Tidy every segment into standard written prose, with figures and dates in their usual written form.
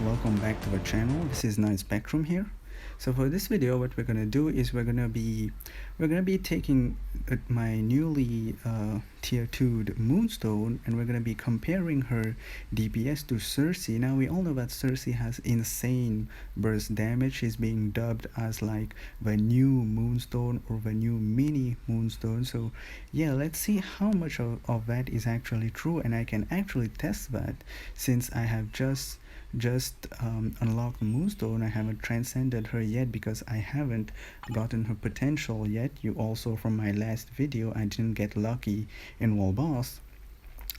Welcome back to the channel. This is Night Spectrum here. So for this video, what we're gonna do is we're gonna be taking my newly tier 2 Moonstone, and we're gonna be comparing her DPS to Sersi. Now we all know that Sersi has insane burst damage. She's being dubbed as like the new Moonstone or the new mini Moonstone. So yeah, let's see how much of that is actually true, and I can actually test that since I have just unlocked Moonstone. I haven't transcended her yet because I haven't gotten her potential yet. You also, from my last video, I didn't get lucky in wall boss.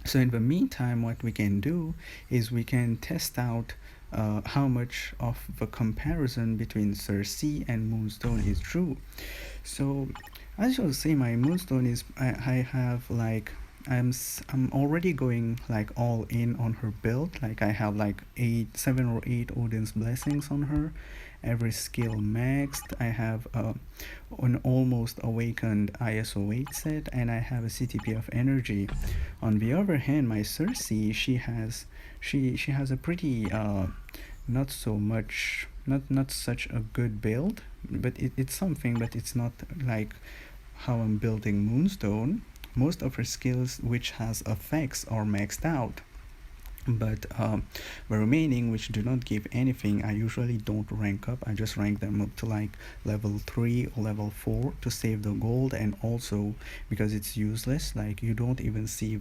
So in the meantime, what we can do is we can test out how much of the comparison between Sersi and Moonstone is true. So as you'll see, my Moonstone is I have like I'm already going like all in on her build. Like I have like 7 or 8 Odin's blessings on her, every skill maxed. I have an almost awakened ISO 8 set, and I have a CTP of energy. On the other hand, my Sersi, she has a pretty not so much, not such a good build, but it's something, but it's not like how I'm building Moonstone. Most of her skills which has effects are maxed out, but the remaining which do not give anything, I usually don't rank up. I just rank them up to like level 3 or level 4 to save the gold, and also because it's useless. Like you don't even see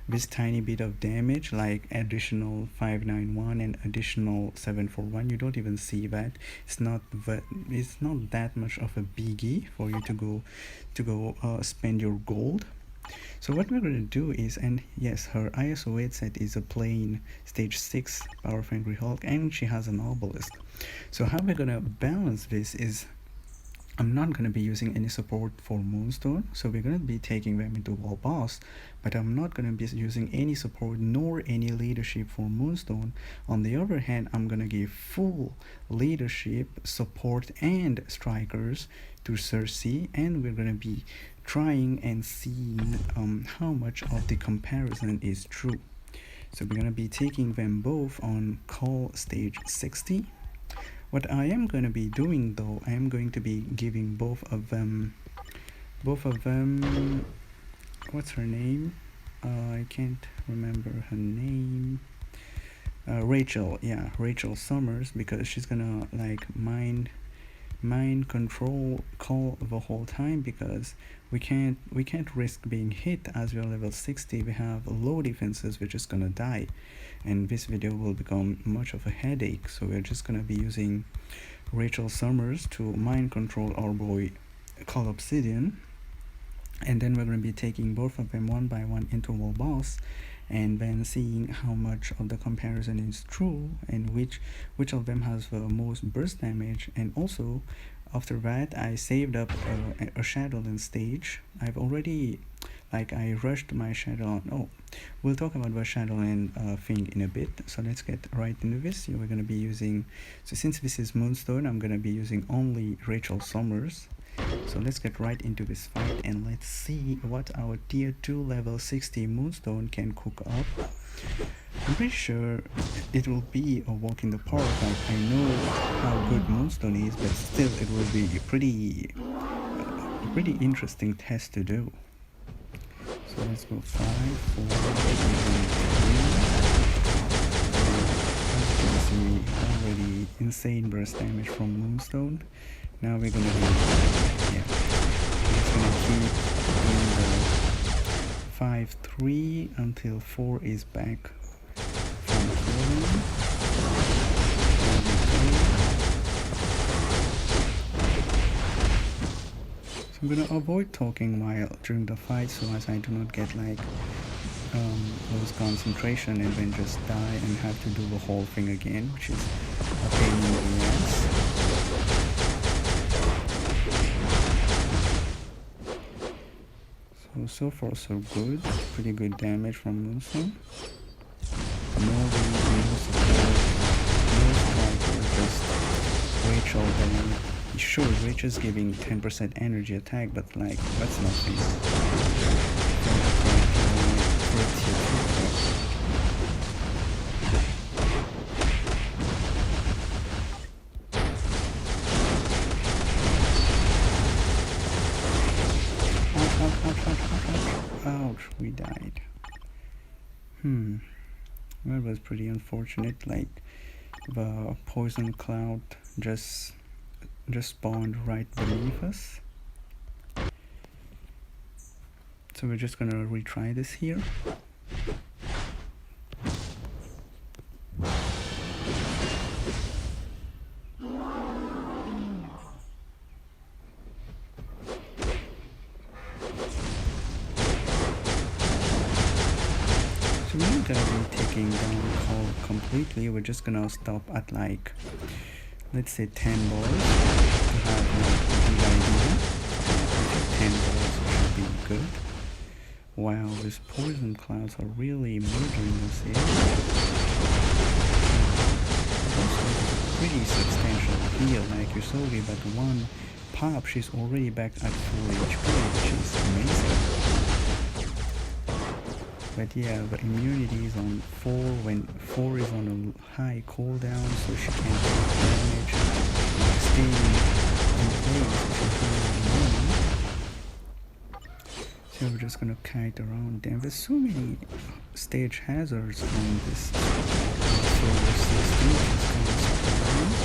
this tiny bit of damage, like additional 591 and additional 741. You don't even see that. It's not that much of a biggie for you to go spend your gold. So what we're going to do is, and yes, her ISO 8 set is a plain stage 6 Power of Angry Hulk, and she has an obelisk. So how we're going to balance this is, I'm not going to be using any support for Moonstone, so we're going to be taking them into wall boss, but I'm not going to be using any support nor any leadership for Moonstone. On the other hand, I'm going to give full leadership, support, and strikers to Sersi, and we're going to be trying and seeing how much of the comparison is true. So we're going to be taking them both on call stage 60. What I am going to be doing though, I am going to be giving both of them, what's her name? I can't remember her name. Rachel, yeah, Rachel Summers, because she's gonna like mind control call the whole time, because we can't risk being hit. As we are level 60, we have low defenses, we're just gonna die, and this video will become much of a headache. So we're just gonna be using Rachel Summers to mind control our boy Call Obsidian, and then we're going to be taking both of them one by one into wall boss, and then seeing how much of the comparison is true and which of them has the most burst damage. And also after that, I saved up a Shadowland stage. I've already, like, I rushed my Shadowland. Oh, we'll talk about the Shadowland thing in a bit, so let's get right into this. We're going to be using, so since this is Moonstone, I'm going to be using only Rachel Summers. So let's get right into this fight, and let's see what our tier 2 level 60 Moonstone can cook up. I'm pretty sure it will be a walk in the park. Like, I know how good Moonstone is, but still it will be a pretty interesting test to do. So let's go 5, 4, 3. As you can see, already insane burst damage from Moonstone. Now we're gonna be, yeah, it's gonna keep doing the 5-3 until 4 is back from falling. So I'm gonna avoid talking while during the fight, so as I do not get like lose concentration and then just die and have to do the whole thing again, which is a pain in the ass. So far so good. Pretty good damage from Moonstone. No support, no striker, just Rachel then. Sure, Rachel's giving 10% energy attack, but like, that's nothing. That was pretty unfortunate. Like the poison cloud just spawned right beneath us. So we're just gonna retry this here. So we're not gonna be taking down call completely. We're just gonna stop at like, let's say 10 balls to have like a good idea. 10 balls should be good. Wow, these poison clouds are really murdering us here. Also, pretty substantial heal. Like you saw with that one pop, she's already back at full HP, which is amazing. But yeah, the immunity is on 4 when 4 is on a high cooldown, so she can't take damage. Staying in place, which is really annoying. So we're just gonna kite around them. There's so many stage hazards on this solar system, which is kind of surprising.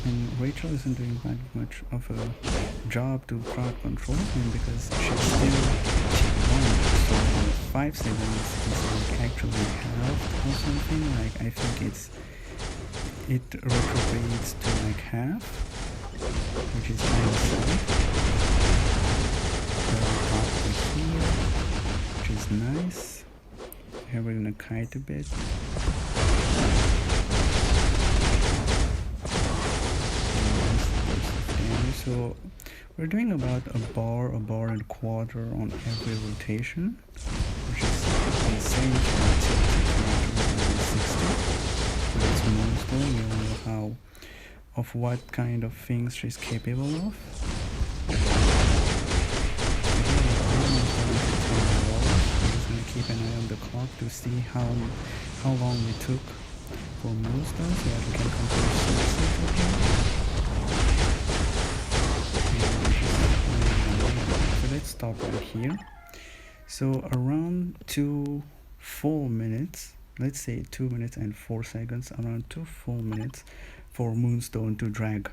And Rachel isn't doing that much of a job to crowd control him because she's still T1, so 5 seconds is like actually halved or something. Like I think it retrogrades to like half, which is kind of sad. Here, which is nice. Here we're gonna kite a bit. So we're doing about a bar and a quarter on every rotation, which is insane for a T2 LV60. So it's Moonstone. You know how of what kind of things she's capable of. Keep an eye on the clock to see how long it took for Moonstone, so that we can compare Sersi to him. So let's stop right here. So around 2 full minutes, let's say 2 minutes and 4 seconds, around 2 full minutes for Moonstone to drag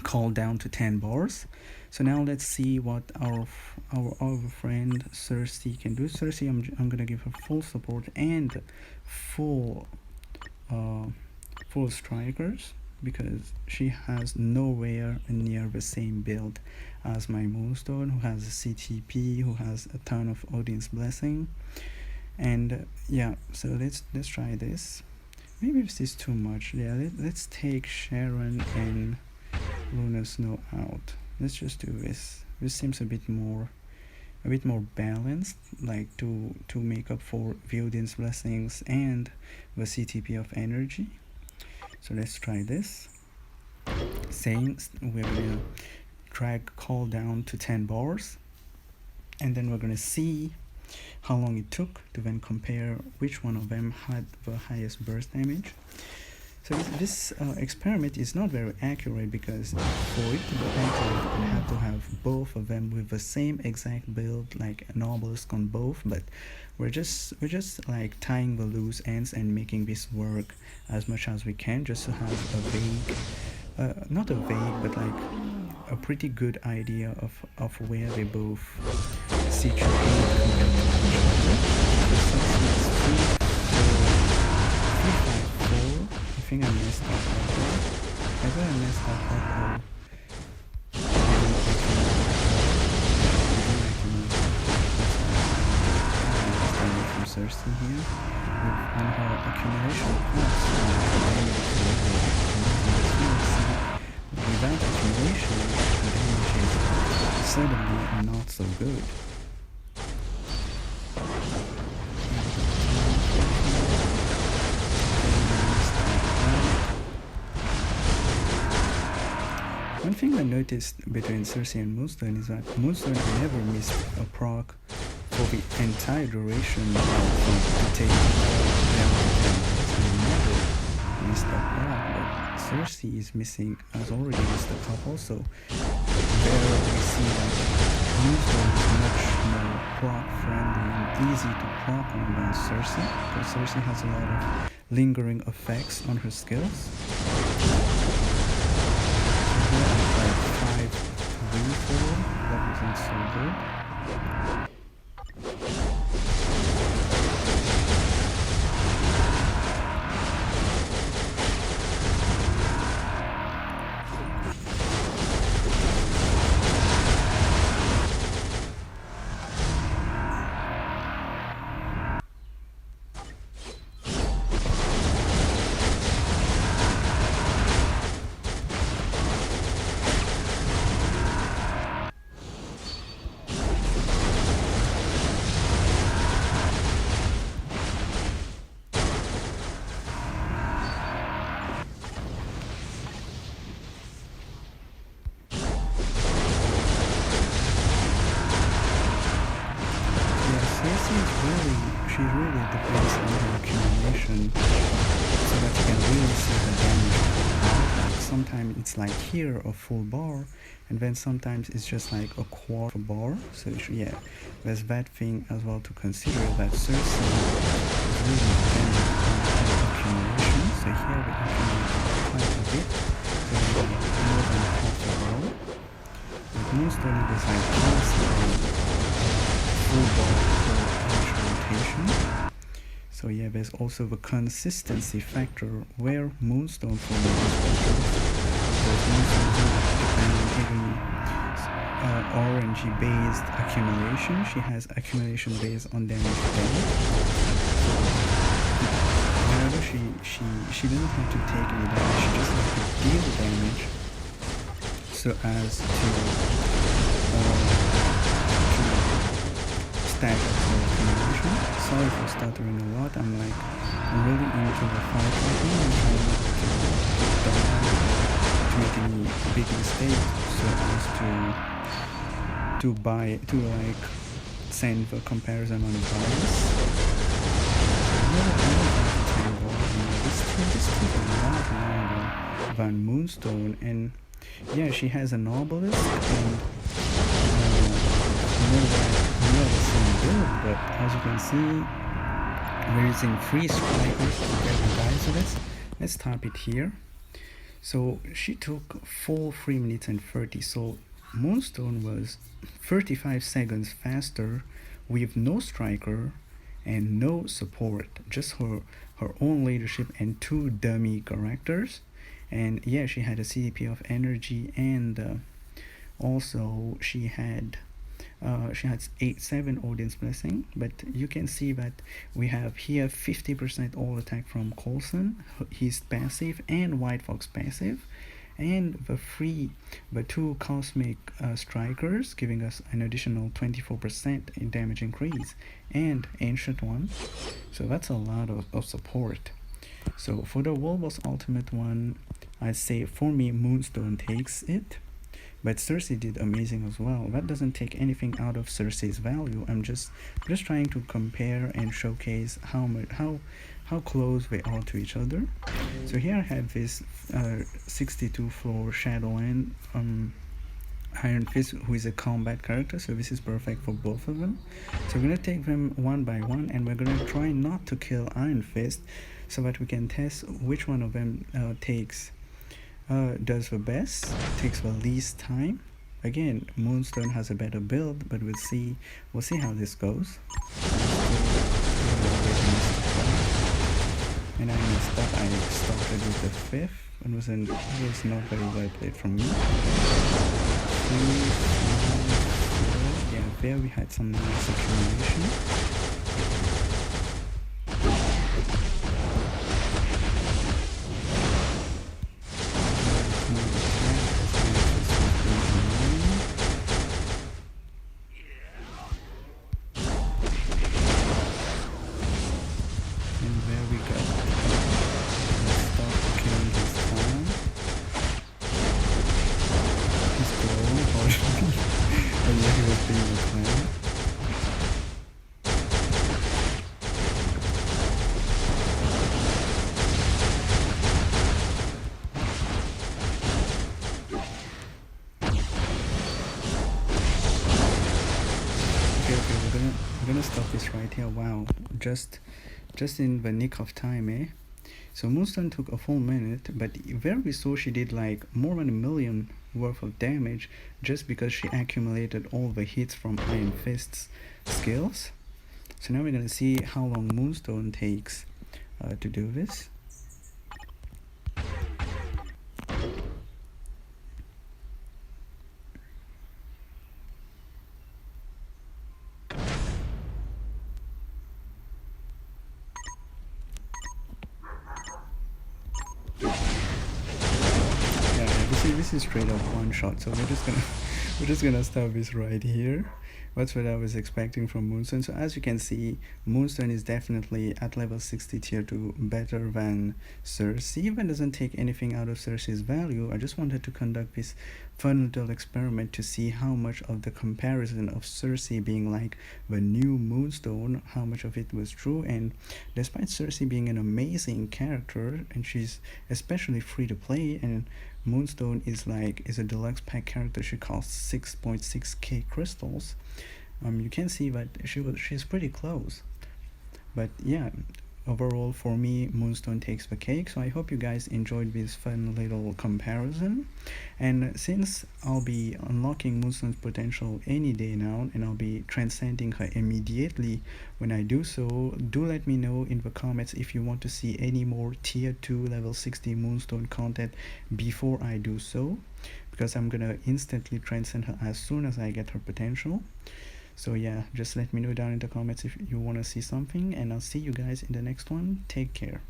call down to 10 bars. So now let's see what our other friend Sersi can do. Sersi, I'm gonna give her full support and full strikers because she has nowhere near the same build as my Moonstone, who has a CTP, who has a ton of Odin's Blessing. And yeah, so let's try this. Maybe this is too much. Yeah, let's take Sharon and Lunar Snow out. Let's just do this. This seems a bit more balanced, like to make up for Odin's Blessings and the CTP of energy. So let's try this. Saying we're gonna drag call down to 10 bars, and then we're gonna see how long it took to then compare which one of them had the highest burst damage. So this experiment is not very accurate because for it to be accurate, we have to have both of them with the same exact build, like an obelisk on both. But we're just like tying the loose ends and making this work as much as we can, just to have a vague, not a vague, but like a pretty good idea of where they both situate compared to each other. I think I messed up right there. I thought I messed up right there. From Sersi here on her accumulation points. Without accumulation, the damage is suddenly not so good. One thing I noticed between Sersi and Moonstone is that Moonstone never missed a proc for the entire duration of the take down to 10. Never missed a proc, but Sersi is missing, has already missed a couple, so there we see that Moonstone is much more proc friendly and easy to proc on than Sersi, because Sersi has a lot of lingering effects on her skills. Here I tried 5-3-4, that wasn't so good. She's really depends on her accumulation, so that you can really see the damage out. Like sometimes it's like here a full bar, and then sometimes it's just like a quarter bar. So yeah, there's that thing as well to consider, that Sersi is really dependent on her accumulation. So here we accumulate quite a bit, so we have more than half a bar. With Moonstone it was like constant full bar for each rotation. So yeah, there's also the consistency factor where Moonstone for me is better, because Moonstone doesn't depend on any RNG based accumulation. She has accumulation based on damage dealt. Whenever she doesn't have to take any damage, she just has to deal damage so as to stack up her accumulation. Sorry for stuttering a lot. I'm really into the fight right now. I'm trying not to die, to make any big mistake, so as to like send the comparison on bias. This took a lot longer than Moonstone, and yeah, she has an obelisk and near the same build, but as you can see, we're using 3 strikers to get the guys. So let's type it here. So she took full 3 minutes and 30. So Moonstone was 35 seconds faster with no striker and no support, just her own leadership and 2 dummy characters. And yeah, she had a CDP of energy, and also she had 7 audience blessing. But you can see that we have here 50% all attack from Coulson, his passive, and White Fox passive, and the 2 cosmic strikers giving us an additional 24% in damage increase, and ancient one. So that's a lot of support. So for the World Boss Ultimate one, I'd say for me Moonstone takes it, but Sersi did amazing as well. That doesn't take anything out of Sersi's value. I'm just trying to compare and showcase how close they are to each other. So here I have this 62 floor Shadowland Iron Fist, who is a combat character, so this is perfect for both of them. So we're gonna take them one by one, and we're gonna try not to kill Iron Fist, so that we can test which one of them does the best, takes the least time. Again, Moonstone has a better build, but we'll see how this goes. And I messed up. I started with the 5th, and was not very well played from me. 3, 4, yeah, there we had some nice accumulation. this right here. Wow, just in the nick of time, eh? So Moonstone took a full minute, but there we saw she did like more than 1 million worth of damage just because she accumulated all the hits from Iron Fist's skills. So now we're gonna see how long Moonstone takes to do this. This is straight up one shot, so we're just gonna stop this right here. That's what I was expecting from Moonstone. So as you can see, Moonstone is definitely at level 60 tier 2 better than Sersi. Even doesn't take anything out of Sersi's value. I just wanted to conduct this fun little experiment to see how much of the comparison of Sersi being like the new Moonstone, how much of it was true. And despite Sersi being an amazing character, and she's especially free to play, and Moonstone is a deluxe pack character, she costs 6.6k crystals. You can see that she's pretty close. But yeah, overall for me, Moonstone takes the cake. So I hope you guys enjoyed this fun little comparison. And since I'll be unlocking Moonstone's potential any day now, and I'll be transcending her immediately when I do so, do let me know in the comments if you want to see any more tier 2 level 60 Moonstone content before I do so, because I'm gonna instantly transcend her as soon as I get her potential. So yeah, just let me know down in the comments if you want to see something, and I'll see you guys in the next one. Take care.